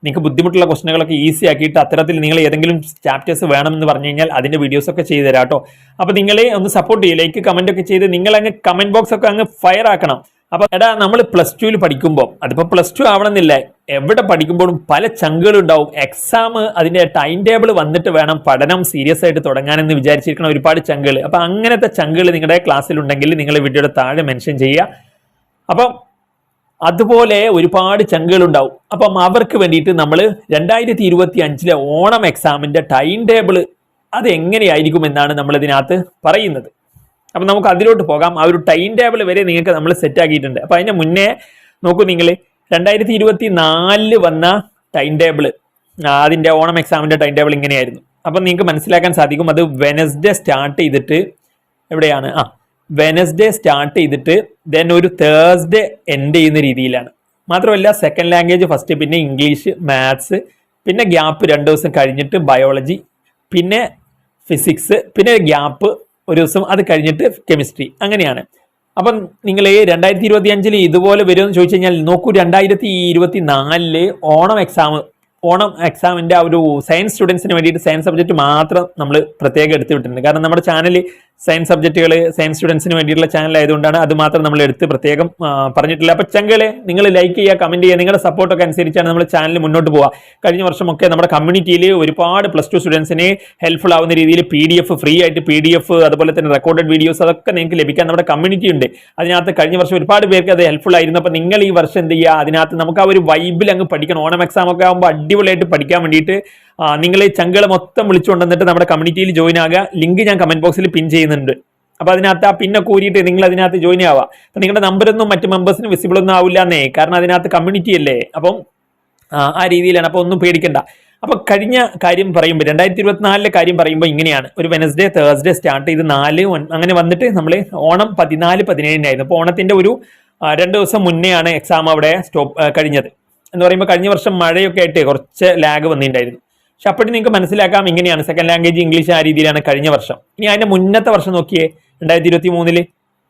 നിങ്ങൾക്ക് ബുദ്ധിമുട്ടുള്ള ക്വസ്റ്റനുകളൊക്കെ ഈസി ആക്കിയിട്ട് അത്തരത്തിൽ നിങ്ങൾ ഏതെങ്കിലും ചാപ്റ്റേഴ്സ് വേണമെന്ന് പറഞ്ഞു കഴിഞ്ഞാൽ അതിന്റെ വീഡിയോസ് ഒക്കെ ചെയ്തു തരാം കേട്ടോ. അപ്പൊ നിങ്ങളെ ഒന്ന് സപ്പോർട്ട് ചെയ്യും, ലൈക്ക് കമന്റ് ഒക്കെ ചെയ്ത് നിങ്ങൾ അങ്ങ് കമന്റ് ബോക്സ് ഒക്കെ അങ്ങ് ഫയർ ആക്കണം. അപ്പൊ എടാ നമ്മൾ പ്ലസ് ടുവിൽ പഠിക്കുമ്പോൾ, അതിപ്പോ പ്ലസ് ടു ആവണമെന്നില്ല, എവിടെ പഠിക്കുമ്പോഴും പല ചങ്കുകളും ഉണ്ടാവും. എക്സാം അതിന്റെ ടൈം ടേബിൾ വന്നിട്ട് വേണം പഠനം സീരിയസ് ആയിട്ട് തുടങ്ങാനെന്ന് വിചാരിച്ചിരിക്കുന്ന ഒരുപാട് ചങ്കുകൾ. അപ്പൊ അങ്ങനത്തെ ചങ്കുകൾ നിങ്ങളുടെ ക്ലാസ്സിലുണ്ടെങ്കിൽ നിങ്ങൾ വീഡിയോയുടെ താഴെ മെൻഷൻ ചെയ്യുക. അപ്പം അതുപോലെ ഒരുപാട് ചങ്കുകൾ ഉണ്ടാവും. അപ്പം അവർക്ക് വേണ്ടിയിട്ട് നമ്മൾ 2025 ഓണം എക്സാമിന്റെ ടൈം ടേബിൾ അത് എങ്ങനെയായിരിക്കും എന്നാണ് നമ്മൾ ഇതിനകത്ത് പറയുന്നത്. അപ്പം നമുക്ക് അതിലോട്ട് പോകാം. ആ ഒരു ടൈം ടേബിൾ വരെ നിങ്ങൾക്ക് നമ്മൾ സെറ്റ് ആക്കിയിട്ടുണ്ട്. അപ്പം അതിന്റെ മുന്നേ നോക്കൂ, നിങ്ങൾ 2024 വന്ന ടൈം ടേബിൾ, അതിന്റെ ഓണം എക്സാമിന്റെ ടൈം ടേബിൾ ഇങ്ങനെയായിരുന്നു. അപ്പം നിങ്ങൾക്ക് മനസ്സിലാക്കാൻ സാധിക്കും, അത് വെനസ്ഡേ സ്റ്റാർട്ട് ചെയ്തിട്ട് എവിടെയാണ്, വെനസ്ഡേ സ്റ്റാർട്ട് ചെയ്തിട്ട് ദെൻ ഒരു തേഴ്സ്ഡേ എൻഡ് ചെയ്യുന്ന രീതിയിലാണ്. മാത്രമല്ല സെക്കൻഡ് ലാംഗ്വേജ് ഫസ്റ്റ്, പിന്നെ ഇംഗ്ലീഷ്, മാത്സ്, പിന്നെ ഗ്യാപ്പ് 2 ദിവസം കഴിഞ്ഞിട്ട് ബയോളജി, പിന്നെ ഫിസിക്സ്, പിന്നെ ഗ്യാപ്പ് ഒരു ദിവസം, അത് കഴിഞ്ഞിട്ട് കെമിസ്ട്രി. അങ്ങനെയാണ്. അപ്പം നിങ്ങൾ 2025 ഇതുപോലെ വരുമെന്ന് ചോദിച്ചു കഴിഞ്ഞാൽ നോക്കൂ, 2024 ഓണം എക്സാമിന്റെ ആ ഒരു സയൻസ് സ്റ്റുഡൻസിന് വേണ്ടിയിട്ട് സയൻസ് സബ്ജക്ട് മാത്രം നമ്മൾ പ്രത്യേകം എടുത്തു വിട്ടിട്ടുണ്ട്. കാരണം നമ്മുടെ ചാനൽ സയൻസ് സബ്ജക്റ്റുകൾ സയൻസ് സ്റ്റുഡൻസിന് വേണ്ടിയിട്ടുള്ള ചാനൽ ആയതുകൊണ്ടാണ് അത് മാത്രം നമ്മൾ എടുത്ത് പ്രത്യേകം പറഞ്ഞിട്ടില്ല. അപ്പൊ ചങ്കളെ നിങ്ങൾ ലൈക്ക് ചെയ്യുക, കമന്റ് ചെയ്യുക, നിങ്ങളുടെ സപ്പോർട്ടൊക്കെ അനുസരിച്ചാണ് നമ്മൾ ചാനൽ മുന്നോട്ട് പോവുക. കഴിഞ്ഞ വർഷമൊക്കെ നമ്മുടെ കമ്മ്യൂണിറ്റിയിൽ ഒരുപാട് പ്ലസ് ടു സ്റ്റുഡൻസിന് ഹെൽപ്ഫുൾ ആവുന്ന രീതിയിൽ PDF ഫ്രീ ആയിട്ട് PDF, അതുപോലെ തന്നെ റെക്കോർഡഡ് വീഡിയോസ് അതൊക്കെ നിങ്ങൾക്ക് ലഭിക്കാൻ നമ്മുടെ കമ്മ്യൂണിറ്റി ഉണ്ട്. അതിനകത്ത് കഴിഞ്ഞ വർഷം ഒരുപാട് പേർക്ക് അത് ഹെൽപ്ഫുൾ ആയിരുന്നു. അപ്പൊ നിങ്ങൾ ഈ വർഷം എന്ത് ചെയ്യുക, അതിനകത്ത് നമുക്ക് ആ ഒരു വൈബിൽ അങ്ങ് പഠിക്കണം. ഓണം എക്സാം ഒക്കെ ആകുമ്പോൾ അടിപൊളിയായിട്ട് പഠിക്കാൻ വേണ്ടിയിട്ട് നിങ്ങൾ ഈ ചങ്കളെ മൊത്തം വിളിച്ചുകൊണ്ടുവന്നിട്ട് നമ്മുടെ കമ്മ്യൂണിറ്റിയിൽ ജോയിൻ ആകുക. ലിങ്ക് ഞാൻ കമന്റ് ബോക്സിൽ പിൻ ചെയ്യുന്നുണ്ട്. അപ്പൊ അതിനകത്ത് ആ പിന്നൊക്കെ കൂരിയിട്ട് നിങ്ങൾ അതിനകത്ത് ജോയിൻ ആവുക. അപ്പൊ നിങ്ങളുടെ നമ്പറൊന്നും മറ്റു മെമ്പേഴ്സിന് വിസിബിൾ ഒന്നും ആവില്ല എന്നേ, കാരണം അതിനകത്ത് കമ്മ്യൂണിറ്റി അല്ലേ. അപ്പം ആ രീതിയിലാണ്. അപ്പൊ ഒന്നും പേടിക്കണ്ട. അപ്പൊ കഴിഞ്ഞ കാര്യം പറയുമ്പോൾ 2024 കാര്യം പറയുമ്പോൾ ഇങ്ങനെയാണ്. ഒരു വെനസ്ഡേ തേഴ്സ്ഡേ സ്റ്റാർട്ട് ചെയ്ത് 4 അങ്ങനെ വന്നിട്ട് നമ്മൾ ഓണം 14, 17 അപ്പൊ ഓണത്തിന്റെ ഒരു 2 ദിവസം മുന്നേ ആണ് എക്സാം അവിടെ കഴിഞ്ഞത് എന്ന് പറയുമ്പോൾ കഴിഞ്ഞ വർഷം മഴയൊക്കെ ആയിട്ട് കുറച്ച് ലാഗ് വന്നിട്ടുണ്ടായിരുന്നു. പക്ഷെ അപ്പോഴും നിങ്ങൾക്ക് മനസ്സിലാക്കാം ഇങ്ങനെയാണ്. സെക്കൻഡ് ലാംഗ്വേജ് ഇംഗ്ലീഷ് ആ രീതിയിലാണ് കഴിഞ്ഞ വർഷം. ഇനി അതിന്റെ മുന്നത്തെ വർഷം നോക്കിയേ 2023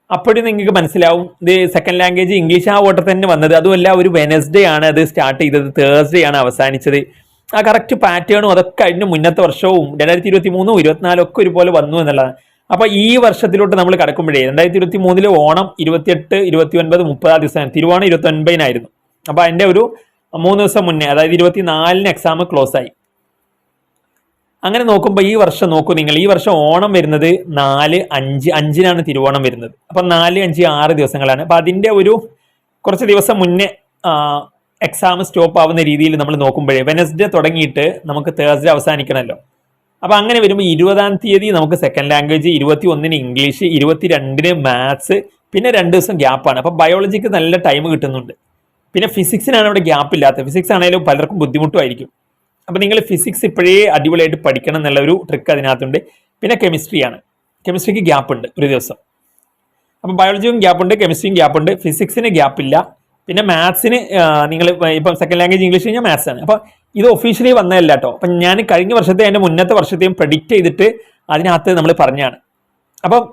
അപ്പോഴും നിങ്ങൾക്ക് മനസ്സിലാവും ഇത് സെക്കൻഡ് ലാംഗ്വേജ് ഇംഗ്ലീഷ് ആ ഓട്ടത്തിൽ തന്നെ വന്നത്. അതുമല്ല ഒരു വെനസ്ഡേ ആണ് അത് സ്റ്റാർട്ട് ചെയ്തത്, തേഴ്സ്ഡേ ആണ് അവസാനിച്ചത്. ആ കറക്റ്റ് പാറ്റേണും അതൊക്കെ കഴിഞ്ഞ മുന്നത്തെ വർഷവും 2023, 24 ഒക്കെ ഒരുപോലെ വന്നു എന്നുള്ളതാണ്. അപ്പൊ ഈ വർഷത്തിലോട്ട് നമ്മൾ കടക്കുമ്പോഴേ 2023 ഓണം 28, 29, 30 ദിവസം, തിരുവോണം 29 അപ്പൊ അതിന്റെ ഒരു 3 ദിവസം മുന്നേ, അതായത് 24 എക്സാം ക്ലോസ് ആയി. അങ്ങനെ നോക്കുമ്പോൾ ഈ വർഷം നോക്കൂ നിങ്ങൾ, ഈ വർഷം ഓണം വരുന്നത് 4, 5, 5 തിരുവോണം വരുന്നത്. അപ്പൊ 4, 5, 6 ദിവസങ്ങളാണ്. അപ്പൊ അതിന്റെ ഒരു കുറച്ച് ദിവസം മുന്നേ എക്സാം സ്റ്റോപ്പ് ആവുന്ന രീതിയിൽ നമ്മൾ നോക്കുമ്പോഴേ വെനസ്ഡേ തുടങ്ങിയിട്ട് നമുക്ക് തേഴ്സ്ഡേ അവസാനിക്കണമല്ലോ. അപ്പൊ അങ്ങനെ വരുമ്പോൾ 20-ാം തീയതി നമുക്ക് സെക്കൻഡ് ലാംഗ്വേജ്, 21 ഇംഗ്ലീഷ്, 22 മാത്സ്, പിന്നെ 2 ദിവസം ഗ്യാപ്പാണ്. അപ്പൊ ബയോളജിക്ക് നല്ല ടൈം കിട്ടുന്നുണ്ട്. പിന്നെ ഫിസിക്സിനാണ് അവിടെ ഗ്യാപ്പ് ഇല്ലാത്തത്. ഫിസിക്സ് ആണെങ്കിലും പലർക്കും ബുദ്ധിമുട്ടുമായിരിക്കും. അപ്പൊ നിങ്ങൾ ഫിസിക്സ് ഇപ്പോഴേ അടിപൊളിയായിട്ട് പഠിക്കണം എന്നുള്ള ഒരു ട്രിക്ക് അതിനകത്തുണ്ട്. പിന്നെ കെമിസ്ട്രിയാണ്, കെമിസ്ട്രിക്ക് ഗ്യാപ്പ് ഉണ്ട് ഒരു ദിവസം. അപ്പൊ ബയോളജിയും ഗ്യാപ്പ് ഉണ്ട്, കെമിസ്ട്രിയും ഗ്യാപ്പ് ഉണ്ട്, ഫിസിക്സിന് ഗ്യാപ്പ് ഇല്ല. പിന്നെ മാത്സിന് നിങ്ങൾ ഇപ്പം സെക്കൻഡ് ലാംഗ്വേജ് ഇംഗ്ലീഷ് കഴിഞ്ഞാൽ മാത്സ് ആണ്. അപ്പൊ ഇത് ഒഫീഷ്യലി വന്നതല്ല കേട്ടോ. അപ്പൊ ഞാൻ കഴിഞ്ഞ വർഷത്തെ അതിന്റെ മുന്നത്തെ വർഷത്തെയും പ്രെഡിക്റ്റ് ചെയ്തിട്ട് അതിനകത്ത് നമ്മൾ പറഞ്ഞാണ്. അപ്പം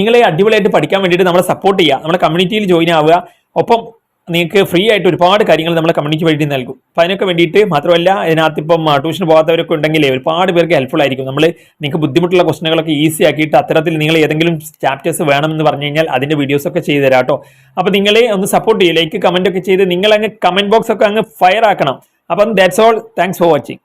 നിങ്ങളെ അടിപൊളിയായിട്ട് പഠിക്കാൻ വേണ്ടിയിട്ട് നമ്മളെ സപ്പോർട്ട് ചെയ്യുക, നമ്മുടെ കമ്മ്യൂണിറ്റിയിൽ ജോയിൻ ആവുക. ഒപ്പം നിങ്ങൾക്ക് ഫ്രീ ആയിട്ട് ഒരുപാട് കാര്യങ്ങൾ നമ്മളെ കമ്മ്യൂണിറ്റി വേണ്ടി നൽകും. അപ്പം അതിനൊക്കെ വേണ്ടിയിട്ട് മാത്രമല്ല, ഇതിനകത്ത് ഇപ്പം ട്യൂഷൻ പോകാത്തവരൊക്കെ ഉണ്ടെങ്കിൽ ഒരുപാട് പേർക്ക് ഹെൽപ്ഫുൾ ആയിരിക്കും. നിങ്ങൾക്ക് ബുദ്ധിമുട്ടുള്ള ക്വസ്റ്റനുകളൊക്കെ ഈസി ആക്കിയിട്ട് അത്തരത്തിൽ നിങ്ങൾ ഏതെങ്കിലും ചാപ്റ്റേഴ്സ് വേണമെന്ന് പറഞ്ഞു കഴിഞ്ഞാൽ അതിന്റെ വീഡിയോസ് ഒക്കെ ചെയ്തു തരാം കേട്ടോ. അപ്പം നിങ്ങളെ ഒന്ന് സപ്പോർട്ട് ചെയ്യുക, ലൈക്ക് കമന്റ് ഒക്കെ ചെയ്ത് നിങ്ങൾ അങ്ങ് കമന്റ് ബോക്സ് ഒക്കെ അങ്ങ് ഫയർ ആക്കണം. അപ്പം that's all. Thanks for watching.